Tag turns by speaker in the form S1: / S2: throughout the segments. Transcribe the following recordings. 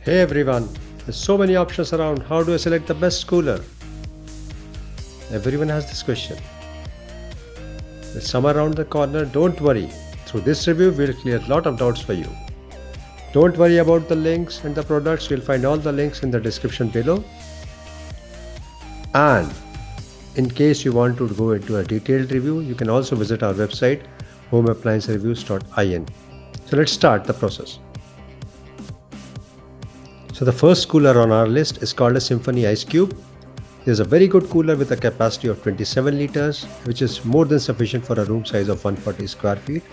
S1: Hey everyone, there's so many options around. How do I select the best cooler? Everyone has this question. With summer around the corner, don't worry. Through this review, we'll clear a lot of doubts for you. Don't worry about the links and the products, you'll find all the links in the description below. And in case you want to go into a detailed review, you can also visit our website homeappliancereviews.in. So let's start the process. So the first cooler on our list is called a Symphony Ice Cube. It is a very good cooler with a capacity of 27 liters, which is more than sufficient for a room size of 140 square feet.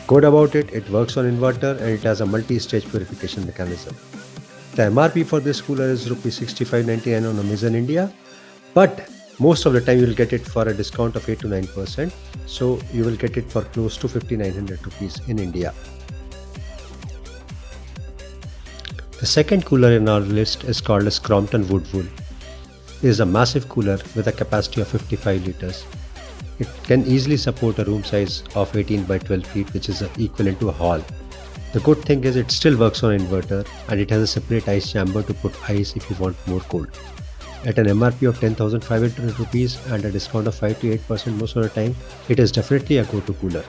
S1: Good about it, it works on inverter and it has a multi-stage purification mechanism. The MRP for this cooler is Rs 65.99 on Amazon India, but most of the time you will get it for a discount of 8 to 9%, so you will get it for close to 5,900 rupees in India. The second cooler in our list is called as Crompton Woodwool. It is a massive cooler with a capacity of 55 liters. It can easily support a room size of 18 by 12 feet, which is equivalent to a hall. The good thing is it still works on inverter and it has a separate ice chamber to put ice if you want more cold. At an MRP of 10,500 rupees and a discount of 5 to 8% most of the time, it is definitely a go-to cooler.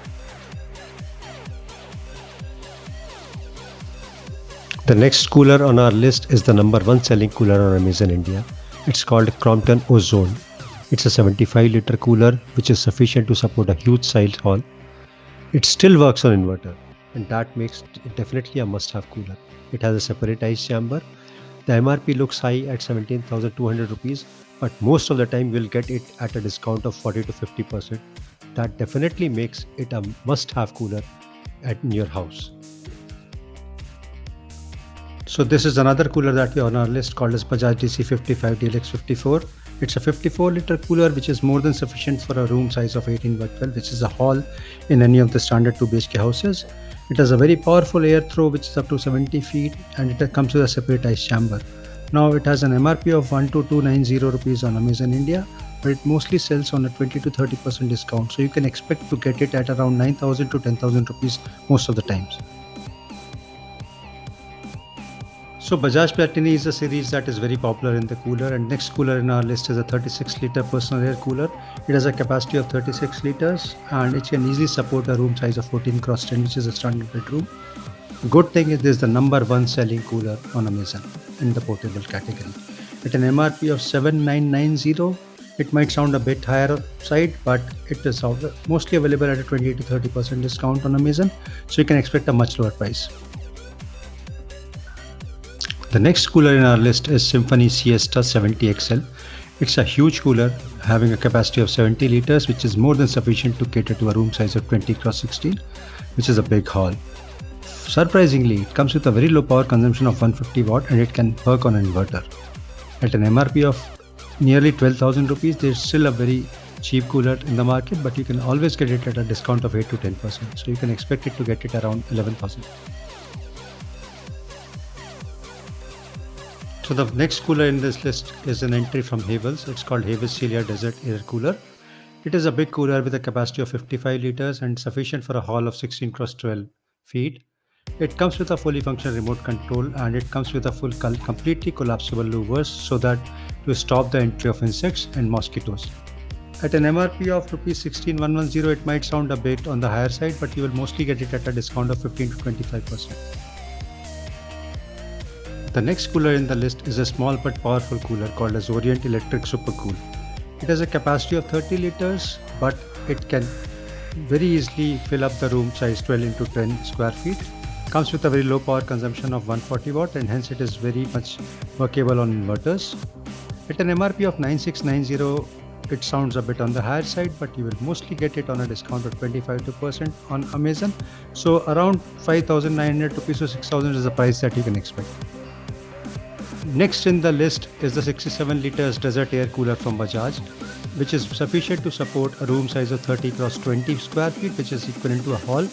S1: The next cooler on our list is the number one selling cooler on Amazon India. It's called Crompton Ozone. It's a 75 liter cooler which is sufficient to support a huge size hall. It still works on inverter and that makes it definitely a must-have cooler. It has a separate ice chamber. The MRP looks high at 17,200 rupees, but most of the time you'll get it at a discount of 40 to 50%. That definitely makes it a must-have cooler in your house. So this is another cooler that we are on our list called as Bajaj DC55 DLX 54. It's a 54 liter cooler which is more than sufficient for a room size of 18 by 12, which is a hall in any of the standard 2 BHK houses. It has a very powerful air throw which is up to 70 feet and it comes with a separate ice chamber. Now it has an MRP of 12,290 rupees on Amazon India, but it mostly sells on a 20 to 30% discount. So you can expect to get it at around 9,000 to 10,000 rupees most of the times. So Bajaj Platini is a series that is very popular in the cooler, and next cooler in our list is a 36 liter personal air cooler. It has a capacity of 36 liters and it can easily support a room size of 14 cross 10, which is a standard bedroom. Good thing is this is the number one selling cooler on Amazon in the portable category. At an MRP of 7,990, it might sound a bit higher side, but it is mostly available at a 20 to 30% discount on Amazon, so you can expect a much lower price. The next cooler in our list is Symphony Siesta 70XL. It's a huge cooler having a capacity of 70 liters, which is more than sufficient to cater to a room size of 20 cross 16, which is a big hall. Surprisingly, it comes with a very low power consumption of 150 watt and it can work on an inverter. At an MRP of nearly 12,000 rupees, there's still a very cheap cooler in the market, but you can always get it at a discount of 8 to 10%. So you can expect it to get it around 11,000. So the next cooler in this list is an entry from Havells. It's called Havells Celia Desert Air Cooler. It is a big cooler with a capacity of 55 liters and sufficient for a hall of 16 cross 12 feet. It comes with a fully functional remote control and it comes with a completely collapsible louvers so that to stop the entry of insects and mosquitoes. At an MRP of Rs 16,110, it might sound a bit on the higher side, but you will mostly get it at a discount of 15 to 25%. The next cooler in the list is a small but powerful cooler called as Orient Electric Super Cool. It has a capacity of 30 liters, but it can very easily fill up the room size 12 into 10 square feet. Comes with a very low power consumption of 140 watt and hence it is very much workable on inverters. At an MRP of 9690, it sounds a bit on the higher side, but you will mostly get it on a discount of 25% on Amazon. So around 5,900 rupees to 6,000 is the price that you can expect. Next in the list is the 67 liters desert air cooler from Bajaj, which is sufficient to support a room size of 30 cross 20 square feet, which is equivalent to a hall.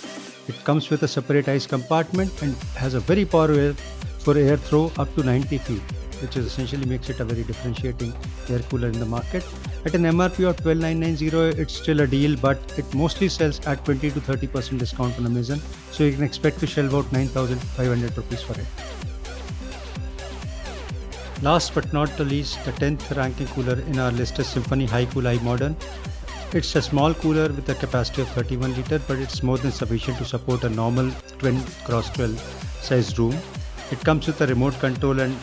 S1: It comes with a separate ice compartment and has a very powerful air throw up to 90 feet, which is essentially makes it a very differentiating air cooler in the market. At an MRP of 12,990, it's still a deal, but it mostly sells at 20 to 30% discount on Amazon, so you can expect to shell about 9,500 rupees for it. Last but not the least, the 10th ranking cooler in our list is Symphony HiCool i Modern. It's a small cooler with a capacity of 31 liter, but it's more than sufficient to support a normal twin cross 12 sized room. It comes with a remote control and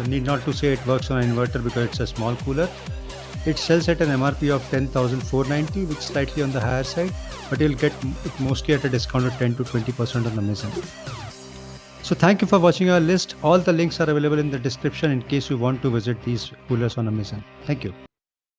S1: need not to say it works on an inverter because it's a small cooler. It sells at an MRP of 10,490, which is slightly on the higher side, but you'll get it mostly at a discount of 10 to 20% on Amazon. So thank you for watching our list. All the links are available in the description in case you want to visit these coolers on Amazon. Thank you.